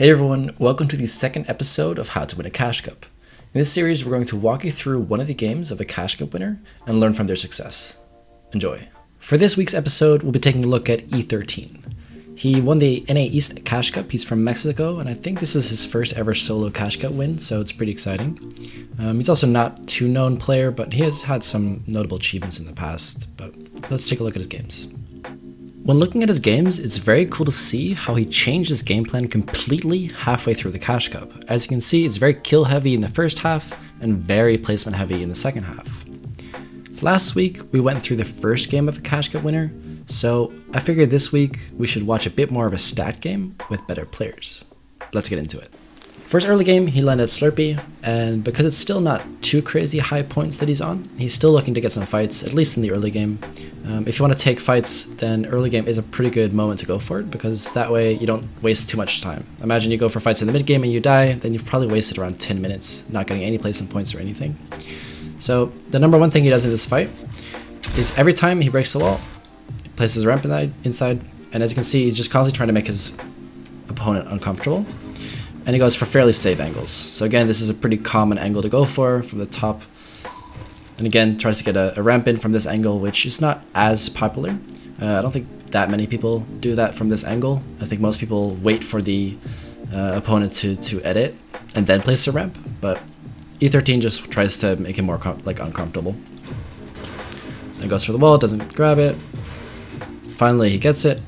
Hey everyone, welcome to the second episode of How to Win a Cash Cup. In this series, we're going to walk you through one of the games of a Cash Cup winner and learn from their success. Enjoy. For this week's episode, we'll be taking a look at E13. He won the NA East Cash Cup. He's from Mexico, and I think this is his first ever solo Cash Cup win, so it's pretty exciting. He's also not too known player, but he has had some notable achievements in the past. But let's take a look at his games. When looking at his games, it's very cool to see how he changed his game plan completely halfway through the Cash Cup. As you can see, it's very kill heavy in the first half and very placement heavy in the second half. Last week, we went through the first game of a Cash Cup winner, so I figured this week we should watch a bit more of a stat game with better players. Let's get into it. For his early game, he landed Slurpee, and because it's still not too crazy high points that he's on, he's still looking to get some fights, at least in the early game. If you want to take fights, then early game is a pretty good moment to go for it, because that way you don't waste too much time. Imagine you go for fights in the mid game and you die, then you've probably wasted around 10 minutes, not getting any placement points or anything. So the number one thing he does in this fight is every time he breaks the wall, he places a ramp inside, and as you can see, he's just constantly trying to make his opponent uncomfortable. And he goes for fairly safe angles. So again, this is a pretty common angle to go for from the top. And again, tries to get a ramp in from this angle, which is not as popular. I don't think that many people do that from this angle. I think most people wait for the opponent to edit and then place the ramp. But E13 just tries to make him more uncomfortable. Then goes for the wall, doesn't grab it. Finally, he gets it.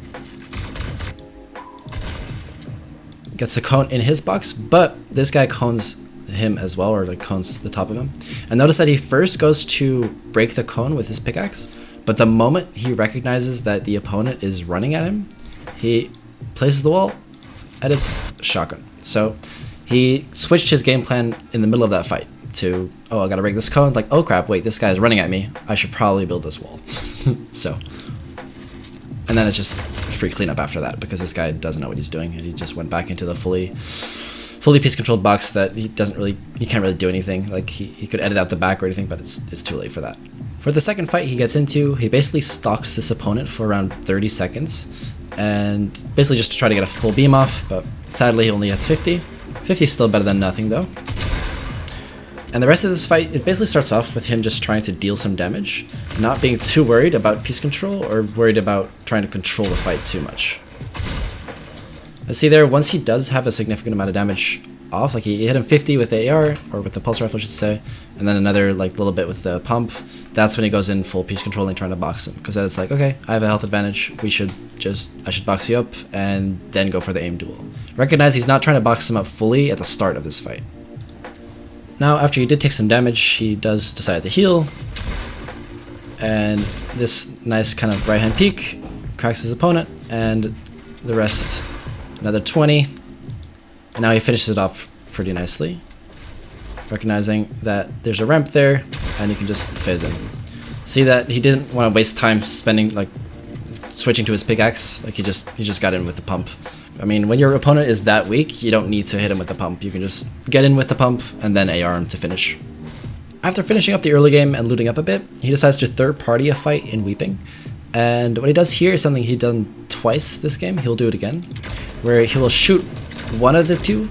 Gets the cone in his box, but this guy cones him as well, or cones the top of him. And notice that he first goes to break the cone with his pickaxe, but the moment he recognizes that the opponent is running at him, he places the wall and it's shotgun. So he switched his game plan in the middle of that fight to, oh, I gotta break this cone. Like, oh crap, wait, this guy is running at me. I should probably build this wall. So, and then it's just free cleanup after that, because this guy doesn't know what he's doing, and he just went back into the fully piece controlled box that he can't really do anything. Like he could edit out the back or anything, but it's too late for that. For the second fight he gets into, he basically stalks this opponent for around 30 seconds, and basically just to try to get a full beam off, but sadly he only has 50. 50 is still better than nothing though. And the rest of this fight, it basically starts off with him just trying to deal some damage, not being too worried about piece control or worried about trying to control the fight too much. As see there, once he does have a significant amount of damage off, like he hit him 50 with the AR, or with the pulse rifle I should say, and then another little bit with the pump, that's when he goes in full piece control and trying to box him. Because then it's like, okay, I have a health advantage, I should box you up, and then go for the aim duel. Recognize he's not trying to box him up fully at the start of this fight. Now, after he did take some damage, he does decide to heal, and this nice kind of right-hand peek cracks his opponent, and the rest, another 20, and now he finishes it off pretty nicely, recognizing that there's a ramp there, and you can just phase him. See that he didn't want to waste time switching to his pickaxe, he just got in with the pump. I mean, when your opponent is that weak, you don't need to hit him with the pump. You can just get in with the pump and then AR him to finish. After finishing up the early game and looting up a bit, he decides to third-party a fight in Weeping. And what he does here is something he's done twice this game. He'll do it again, where he will shoot one of the two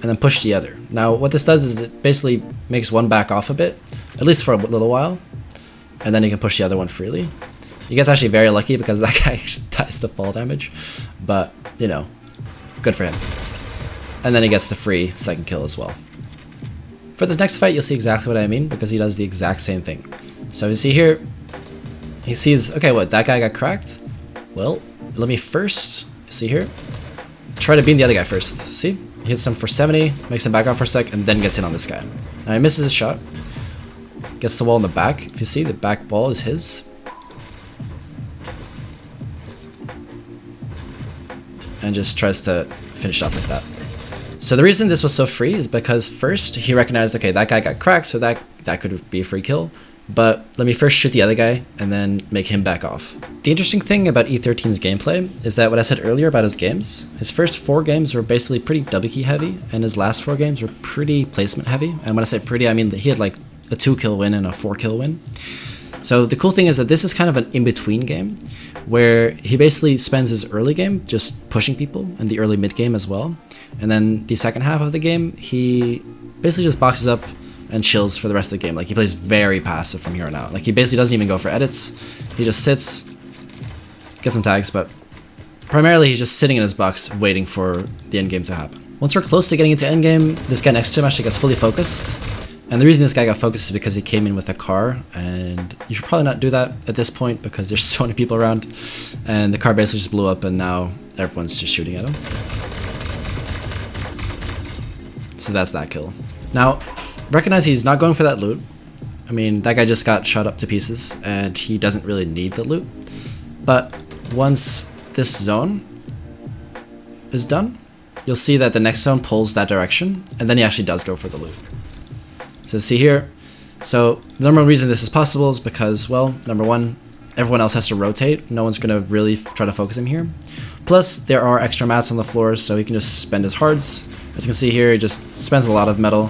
and then push the other. Now, what this does is it basically makes one back off a bit, at least for a little while, and then he can push the other one freely. He gets actually very lucky because that guy dies to fall damage, but, you know, good for him. And then he gets the free second kill as well. For this next fight, you'll see exactly what I mean, because he does the exact same thing. So you see here, he sees, okay, what, that guy got cracked? Well, let me first, see here, try to beam the other guy first. See? He hits him for 70, makes him back off for a sec, and then gets in on this guy. Now he misses his shot, gets the wall in the back. If you see, the back wall is his. And just tries to finish off with that. So the reason this was so free is because first he recognized, okay, that guy got cracked, so that could be a free kill. But let me first shoot the other guy and then make him back off. The interesting thing about E13's gameplay is that what I said earlier about his games, his first 4 games were basically pretty W key heavy, and his last 4 games were pretty placement heavy. And when I say pretty, I mean that he had a 2-kill win and a 4-kill win. So the cool thing is that this is kind of an in-between game, where he basically spends his early game just pushing people, and the early mid game as well. And then the second half of the game, he basically just boxes up and chills for the rest of the game. Like, he plays very passive from here on out. Like, he basically doesn't even go for edits. He just sits, gets some tags, but primarily he's just sitting in his box waiting for the end game to happen. Once we're close to getting into endgame, this guy next to him actually gets fully focused. And the reason this guy got focused is because he came in with a car, and you should probably not do that at this point because there's so many people around, and the car basically just blew up and now everyone's just shooting at him. So that's that kill. Now, recognize he's not going for that loot. I mean, that guy just got shot up to pieces and he doesn't really need the loot. But once this zone is done, you'll see that the next zone pulls that direction, and then he actually does go for the loot. So see here, so the number one reason this is possible is because, well, number one, everyone else has to rotate. No one's gonna really try to focus him here. Plus, there are extra mats on the floor, so he can just spend his hards. As you can see here, he just spends a lot of metal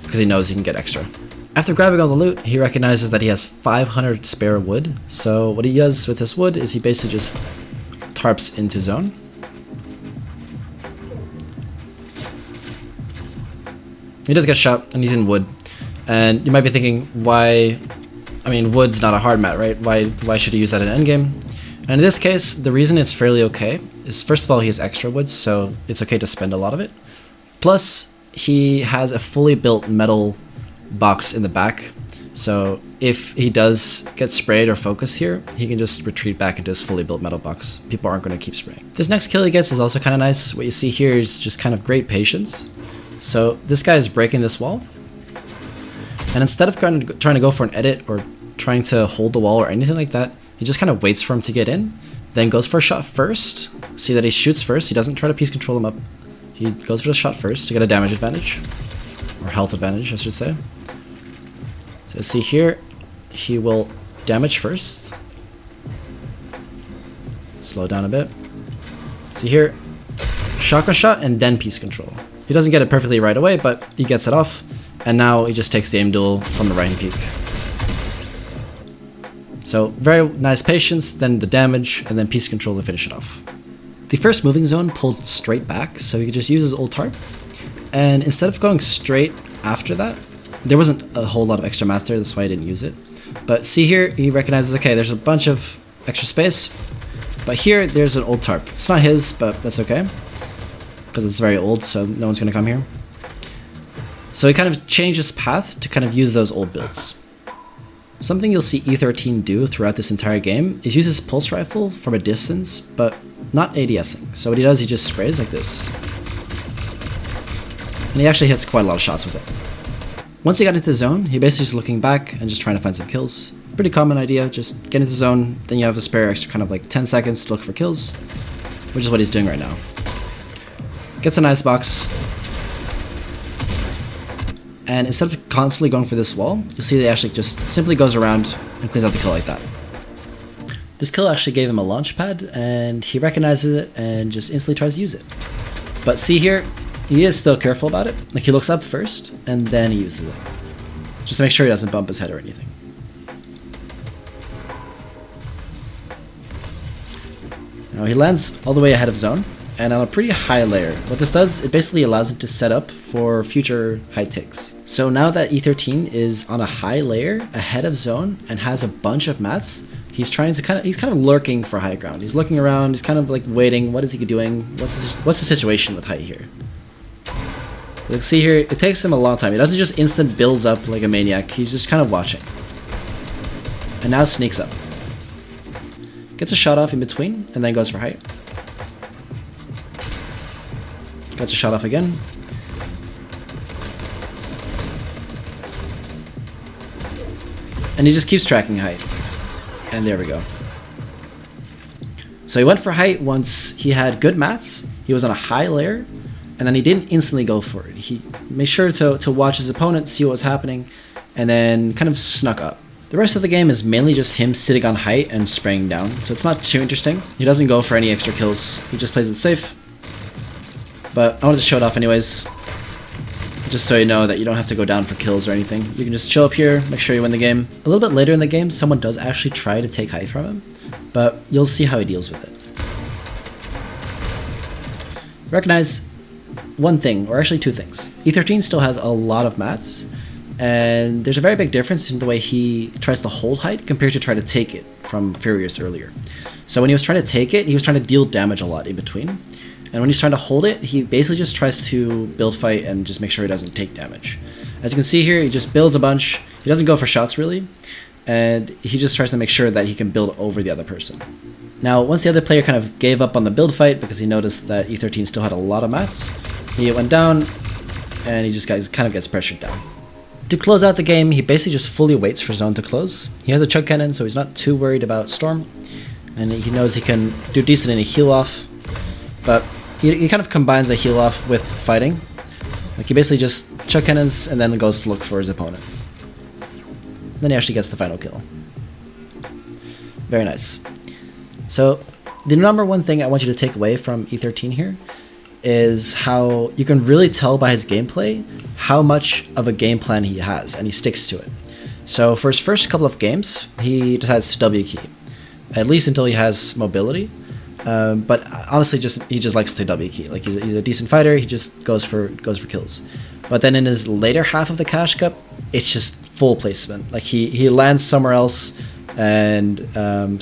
because he knows he can get extra. After grabbing all the loot, he recognizes that he has 500 spare wood. So what he does with this wood is he basically just tarps into zone. He does get shot, and he's in wood. And you might be thinking, why? I mean, wood's not a hard mat, right? Why should he use that in endgame? And in this case, the reason it's fairly okay is, first of all, he has extra wood, so it's okay to spend a lot of it. Plus, he has a fully built metal box in the back, so if he does get sprayed or focused here, he can just retreat back into his fully built metal box. People aren't going to keep spraying. This next kill he gets is also kind of nice. What you see here is just kind of great patience. So this guy is breaking this wall, and instead of trying to go for an edit or trying to hold the wall or anything like that, he just kind of waits for him to get in, then goes for a shot first. See that he shoots first. He doesn't try to piece control him up. He goes for the shot first to get a damage advantage, or health advantage, I should say. So see here, he will damage first. Slow down a bit. See here, shotgun shot and then piece control. He doesn't get it perfectly right away, but he gets it off, and now he just takes the aim duel from the right peak. So very nice patience, then the damage, and then piece control to finish it off. The first moving zone pulled straight back, so he could just use his old tarp. And instead of going straight after that, there wasn't a whole lot of extra mats there, that's why I didn't use it. But see here, he recognizes, okay, there's a bunch of extra space, but here there's an old tarp. It's not his, but that's okay, because it's very old, so no one's gonna come here. So he kind of changed his path to kind of use those old builds. Something you'll see E13 do throughout this entire game is use his pulse rifle from a distance, but not ADSing. So what he does, he just sprays like this. And he actually hits quite a lot of shots with it. Once he got into the zone, he basically just looking back and just trying to find some kills. Pretty common idea, just get into the zone, then you have a spare extra kind of like 10 seconds to look for kills, which is what he's doing right now. Gets a nice box. And instead of constantly going for this wall, you'll see that he actually just simply goes around and cleans out the kill like that. This kill actually gave him a launch pad, and he recognizes it and just instantly tries to use it. But see here, he is still careful about it. Like, he looks up first, and then he uses it. Just to make sure he doesn't bump his head or anything. Now he lands all the way ahead of zone, and on a pretty high layer. What this does, it basically allows him to set up for future high takes. So now that E13 is on a high layer ahead of zone and has a bunch of mats, he's kind of lurking for high ground. He's looking around, he's kind of like waiting, what is he doing? What's the situation with height here? Like, see here, it takes him a long time. He doesn't just instant builds up like a maniac, he's just kind of watching. And now sneaks up. Gets a shot off in between, and then goes for height. Gets a shot off again. And he just keeps tracking height. And there we go. So he went for height once he had good mats, he was on a high layer, and then he didn't instantly go for it. He made sure to watch his opponent, see what was happening, and then kind of snuck up. The rest of the game is mainly just him sitting on height and spraying down, so it's not too interesting. He doesn't go for any extra kills, he just plays it safe. But I wanted to show it off anyways, just so you know that you don't have to go down for kills or anything. You can just chill up here, make sure you win the game. A little bit later in the game, someone does actually try to take height from him, but you'll see how he deals with it. Recognize one thing, or actually two things. E13 still has a lot of mats, and there's a very big difference in the way he tries to hold height compared to try to take it from Furious earlier. So when he was trying to take it, he was trying to deal damage a lot in between. And when he's trying to hold it, he basically just tries to build fight and just make sure he doesn't take damage. As you can see here, he just builds a bunch. He doesn't go for shots really, and he just tries to make sure that he can build over the other person. Now, once the other player kind of gave up on the build fight because he noticed that E13 still had a lot of mats, he went down, and he just kind of gets pressured down. To close out the game, he basically just fully waits for zone to close. He has a chug cannon, so he's not too worried about storm, and he knows he can do decent in a heal off, but he kind of combines a heal off with fighting. Like he basically just chug cannons and then goes to look for his opponent. Then he actually gets the final kill. Very nice. So the number one thing I want you to take away from E13 here is how you can really tell by his gameplay how much of a game plan he has, and he sticks to it. So for his first couple of games, he decides to W key, at least until he has mobility. But honestly, he just likes to W key. Like he's a decent fighter. He just goes for kills. But then in his later half of the Cash Cup, it's just full placement. Like he lands somewhere else, and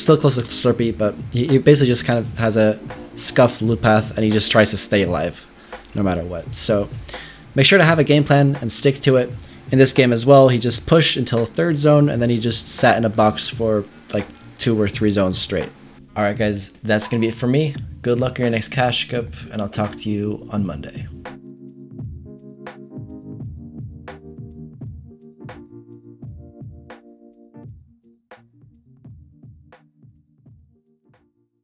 still close to Slurpee, but he basically just kind of has a scuffed loot path, and he just tries to stay alive no matter what. So make sure to have a game plan and stick to it. In this game as well, he just pushed until third zone, and then he just sat in a box for like 2 or 3 zones straight. Alright guys, that's going to be it for me. Good luck in your next Cash Cup, and I'll talk to you on Monday.